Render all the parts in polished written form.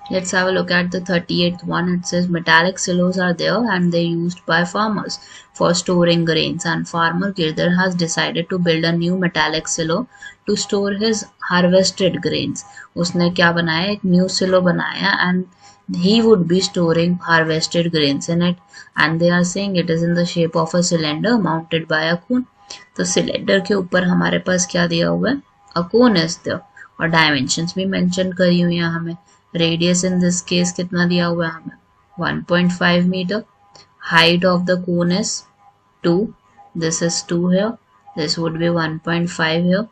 Let's have a look at the 38th one. It says metallic silos are there and they're used by farmers for storing grains, and farmer Girdhar has decided to build a new metallic silo to store his harvested grains. उसने क्या बनाया, एक new silo बनाया and he would be storing harvested grains in it, and they are saying it is in the shape of a cylinder mounted by a cone. तो cylinder के ऊपर हमारे पास क्या दिया हुआ है, a cone is there, और डायमेंशंस भी मेंशन करी हुई है हमें. रेडियस इन दिस केस कितना दिया हुआ है हमें, 1.5 metre. Height of the cone is 2, this is 2 here, this would be 1.5 here,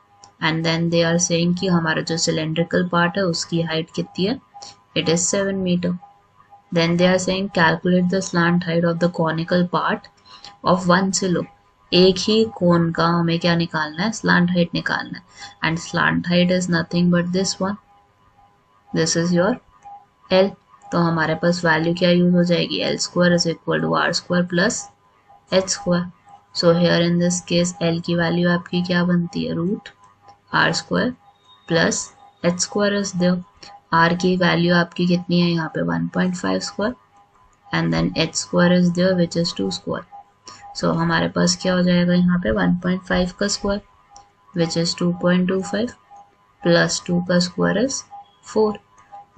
and then they are saying कि हमारा जो सिलेंड्रिकल पार्ट है उसकी हाइट कितनी है, it is 7 metre. Then they are saying calculate the slant height of the conical part of one silo. एक ही कोन का हमें क्या निकालना है, स्लांट हाइट निकालना है, and slant height is nothing but this one, this is your L. तो हमारे पास वैल्यू क्या यूज हो जाएगी, L square is equal to R square plus H square. So here in this case L की value आपकी क्या बनती है, root R square plus H square is there. R की वैल्यू आपकी कितनी है यहाँ पे, 1.5 square, and then H square is there which is 2 square. सो हमारे पास क्या हो जाएगा यहाँ पे 1.5 का स्क्वायर विच इज 2.25 प्लस 2 का square is 4.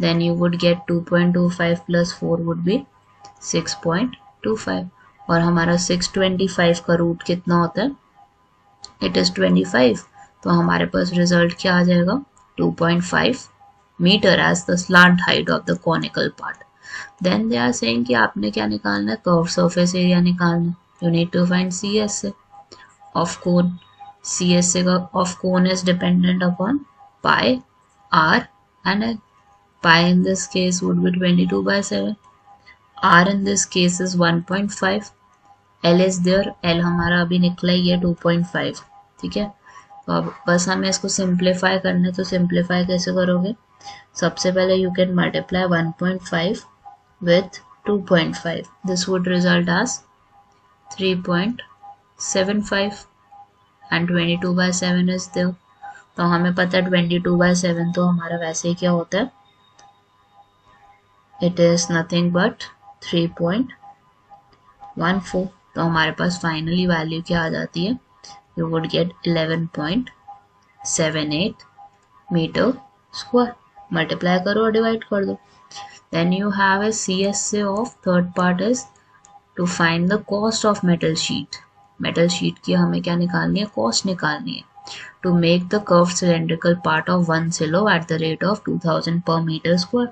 Then you would get 2.25 plus 4 would be 6.25, और हमारा 625 का रूट कितना होता है, इट इज 25. तो हमारे पास रिजल्ट क्या आ जाएगा, 2.5 metre as the slant height of the conical part. Then they are saying कि आपने क्या निकालना है, कर्व सरफेस एरिया निकालना है. You need to find CSA of cone. CSA का of cone is dependent upon pi, R and L. Pi in this case would be 22/7. R in this case is 1.5. L is there. L हमारा अभी निकला ही है 2.5. ठीक है, तो अब बस हमें इसको सिंप्लीफाई करना है. तो सिंप्लीफाई कैसे करोगे, सबसे पहले you can multiply 1.5 with 2.5. This would result as 3.75 and 22/7 is there. तो हमें पता है 22/7 तो हमारा वैसे ही क्या होता है, it is nothing but 3.14. तो हमारे पास फाइनली वैल्यू क्या आ जाती है, you would get 11.78 metre square. Multiply करो और डिवाइड कर दो. Then you have a CSA of third part is to find the cost of metal sheet. Metal sheet की हमें क्या निकालनी है, कॉस्ट निकालनी है, to make the curve cylindrical part of one silo at the rate of 2000 per metre square.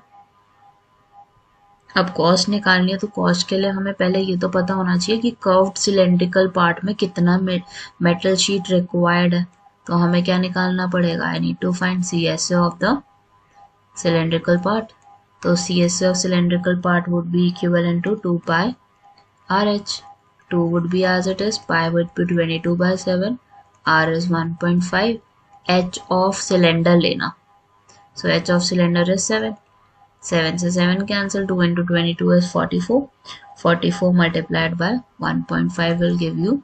अब cost निकालनी है, तो कॉस्ट के लिए हमें पहले ये तो पता होना चाहिए कि कर्व्ड सिलेंड्रिकल पार्ट में कितना मेटल शीट रिक्वायर्ड है. तो हमें क्या निकालना पड़ेगा, I need to find CSA of the cylindrical part. तो CSA of cylindrical part would be equivalent to 2 pi RH. 2 would be as it is, pi would be 22/7, R is 1.5, H of cylinder लेना. So H of cylinder is 7. 7 से 7 cancel, 2 into 22 is 44. 44 multiplied by 1.5 will give you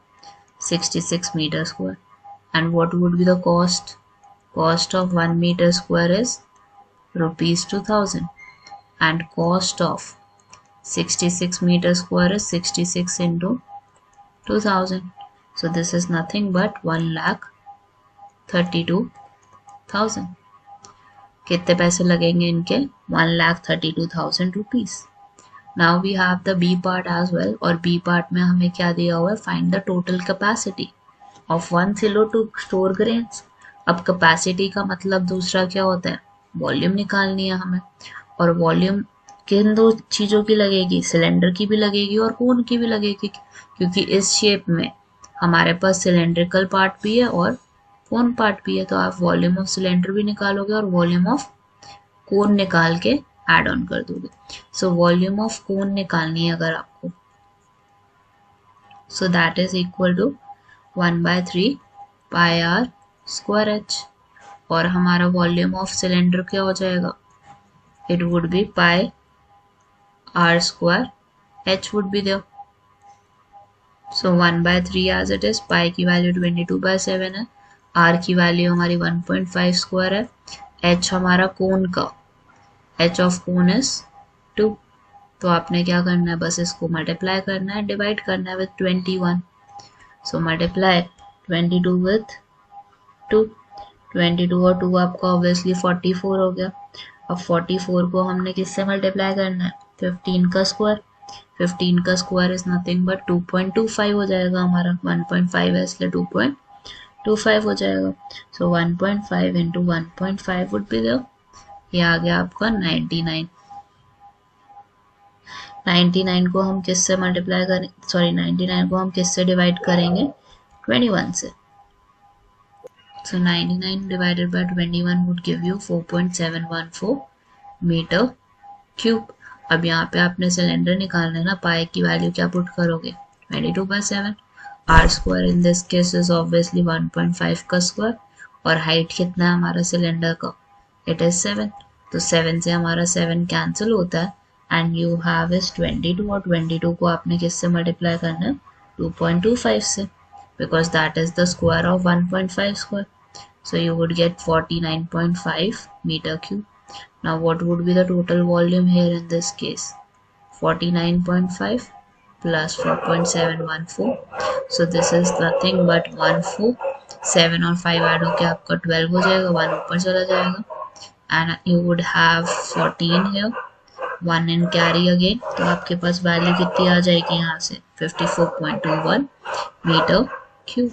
66 meter square. And what would be the cost? Cost of 1 meter square is rupees 2000. And cost of 66 meter square is 66 into 2000. So this is nothing but 1,32,000. कितने पैसे लगेंगे इनके, 1,32,000 rupees. Now we have the B part as well, और B part में हमें क्या दिया हुआ है, find the total capacity of one silo to store grains. अब कैपेसिटी का मतलब दूसरा क्या होता है, वॉल्यूम निकालनी है हमें, और वॉल्यूम किन दो चीज़ों की लगेगी, सिलेंडर की भी लगेगी और कोन की भी लगेगी, क्योंकि इस शेप में हमारे पास सिलेंड्रिकल पार्ट भी है और कोन पार्ट भी है. तो आप वॉल्यूम ऑफ सिलेंडर भी निकालोगे और वॉल्यूम ऑफ कोन निकाल के ऐड ऑन कर दोगे. सो वॉल्यूम ऑफ कोन निकालनी है अगर आपको, so that is equal to 1/3 pi r square h. और हमारा वॉल्यूम ऑफ सिलेंडर क्या हो जाएगा, it would be pi r square h would be there. So 1/3 as it is, pi की वैल्यू 22/7 है, R की वैल्यू हमारी 1.5 स्क्वायर है, H हमारा कोन का h ऑफ कोन इज 2। तो आपने क्या करना है, बस इसको मल्टीप्लाई करना है, डिवाइड करना है विथ 21। So multiply 22 with 2। 22 और 2 आपका ऑब्वियसली 44 हो गया। अब 44 को हमने किससे मल्टीप्लाई करना है, 15 का स्क्वायर। 15 का स्क्वायर इज नथिंग बट 2.25 हो जाएगा हमारा, 1.5 है इसलिए 2.25 हो जाएगा। सो 1.5 इंटू 1.5 वुड बी देयर, ये आ गया आपका 99। 99 को हम किससे मल्टीप्लाई करें, सॉरी 99 को हम किससे डिवाइड करेंगे, 21 से। So 99 divided by 21 would give you 4.714 metre cube. अब यहाँ पे आपने सिलेंडर निकालना है ना, पाई की वैल्यू क्या पुट करोगे, 22/7। R square in this case is obviously 1.5 का स्क्वायर, और हाइट कितना है हमारा सिलेंडर का, इट इज 7। तो 7 से हमारा 7 कैंसिल होता है एंड यू हैव इज 22, और 22 को आपने किससे मल्टीप्लाई करना है, 2.25 से, because that is the square of 1.5 square. So you would get 49.5 meter cube. Now what would be the total volume here in this case? 49.5 plus 4.714. So this is nothing but 14. 7 और 5 add होके आपका 12 हो जाएगा, 1 ऊपर चला जाएगा and you would have 14 here, 1 in carry again। तो आपके पास वैल्यू कितनी आ जाएगी यहाँ से, 54.21 मीटर क्यूब।